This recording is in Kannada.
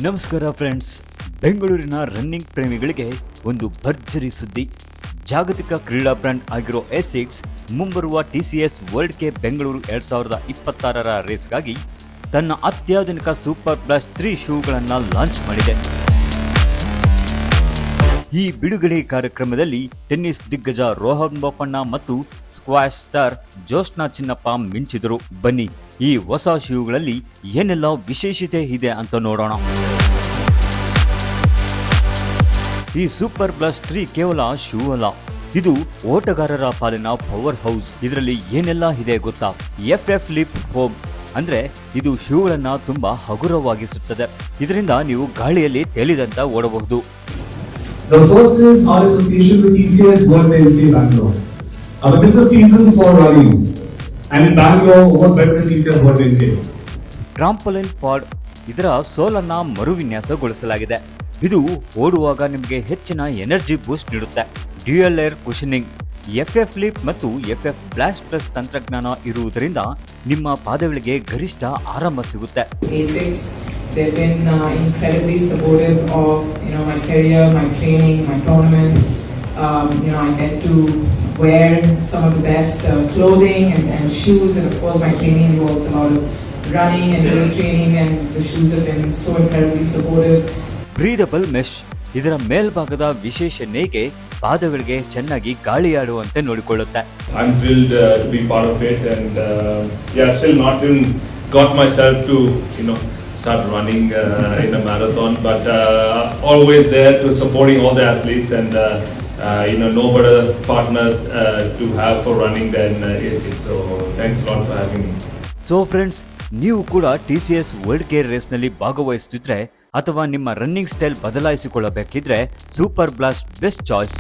ನಮಸ್ಕಾರ ಫ್ರೆಂಡ್ಸ್, ಬೆಂಗಳೂರಿನ ರನ್ನಿಂಗ್ ಪ್ರೇಮಿಗಳಿಗೆ ಒಂದು ಭರ್ಜರಿ ಸುದ್ದಿ. ಜಾಗತಿಕ ಕ್ರೀಡಾ ಬ್ರ್ಯಾಂಡ್ ಆಗಿರೋ ಎಸಿಕ್ಸ್ ಮುಂಬರುವ TCS ವರ್ಲ್ಡ್ ಕೆ ಬೆಂಗಳೂರು 2026ರ ರೇಸ್ಗಾಗಿ ತನ್ನ ಅತ್ಯಾಧುನಿಕ ಸೂಪರ್ ಪ್ಲಸ್ 3 ಶೂಗಳನ್ನು ಲಾಂಚ್ ಮಾಡಿದೆ. ಈ ಬಿಡುಗಡೆ ಕಾರ್ಯಕ್ರಮದಲ್ಲಿ ಟೆನ್ನಿಸ್ ದಿಗ್ಗಜ ರೋಹನ್ ಬೋಪಣ್ಣ ಮತ್ತು ಸ್ಕ್ವಾಷ್ ಸ್ಟಾರ್ ಜೋಶ್ನಾ ಚಿನ್ನಪ್ಪ ಮಿಂಚಿದರು. ಬನ್ನಿ, ಈ ಹೊಸ ಶೂಗಳಲ್ಲಿ ಏನೆಲ್ಲ ವಿಶೇಷತೆ ಇದೆ ಅಂತ ನೋಡೋಣ. ಈ ಸೂಪರ್ ಪ್ಲಸ್ 3 ಕೇವಲ ಶೂ ಅಲ್ಲ, ಇದು ಓಟಗಾರರ ಪಾಲಿನ ಪವರ್ ಹೌಸ್. ಇದರಲ್ಲಿ ಏನೆಲ್ಲ ಇದೆ ಗೊತ್ತಾ? FF ಲಿಪ್ ಫೋಮ್ ಅಂದ್ರೆ ಇದು ಶೂಗಳನ್ನ ತುಂಬಾ ಹಗುರವಾಗಿಸುತ್ತದೆ. ಇದರಿಂದ ನೀವು ಗಾಳಿಯಲ್ಲಿ ತೇಲಿದಂತ ಓಡಬಹುದು. The first is our association with TCS World K Bangalore. This is a season for running, and in Bangalore, what better than TCS World K? Trampoline ಪಾಡ್ ಇದರ ಸೋಲನ್ನ ಮರುವಿನ್ಯಾಸಗೊಳಿಸಲಾಗಿದೆ. ಇದು ಓಡುವಾಗ ನಿಮಗೆ ಹೆಚ್ಚಿನ ಎನರ್ಜಿ ಬೂಸ್ಟ್ ನೀಡುತ್ತೆ. Dual air cushioning, FF lip ಮತ್ತು FF ಬ್ಲಾಸ್ಟ್ ಪ್ಲಸ್ ತಂತ್ರಜ್ಞಾನ ಇರುವುದರಿಂದ ನಿಮ್ಮ ಪಾದಗಳಿಗೆ ಗರಿಷ್ಠ ಆರಾಮ ಸಿಗುತ್ತೆ. Asics, they've been incredibly supportive of my career, my training, my tournaments. I get to wear some of the best clothing and shoes, and of course my training involves a lot of running and weight training, and the shoes have been so incredibly supportive. Breathable mesh, ಇದರ ಮೇಲ್ಭಾಗದ ವಿಶೇಷ ನೇಯ್ಗೆ ಪಾದಗಳಿಗೆ ಚೆನ್ನಾಗಿ ಗಾಳಿಯಾಡುವಂತೆ ನೋಡಿಕೊಳ್ಳುತ್ತೆ. I'm thrilled to be part of it, and still not even got myself to start running in a marathon, but always there to supporting all the athletes, and no better partner to have for running than ASICS. So thanks a lot for having me. So friends, ನೀವು ಕೂಡ TCS ವರ್ಲ್ಡ್ ಕೆ ರೇಸ್ನಲ್ಲಿ ಭಾಗವಹಿಸುತ್ತಿದ್ರೆ ಅಥವಾ ನಿಮ್ಮ ರನ್ನಿಂಗ್ ಸ್ಟೈಲ್ ಬದಲಾಯಿಸಿಕೊಳ್ಳಬೇಕಿದ್ರೆ ಸೂಪರ್ ಬ್ಲಾಸ್ಟ್ ಬೆಸ್ಟ್ ಚಾಯ್ಸ್.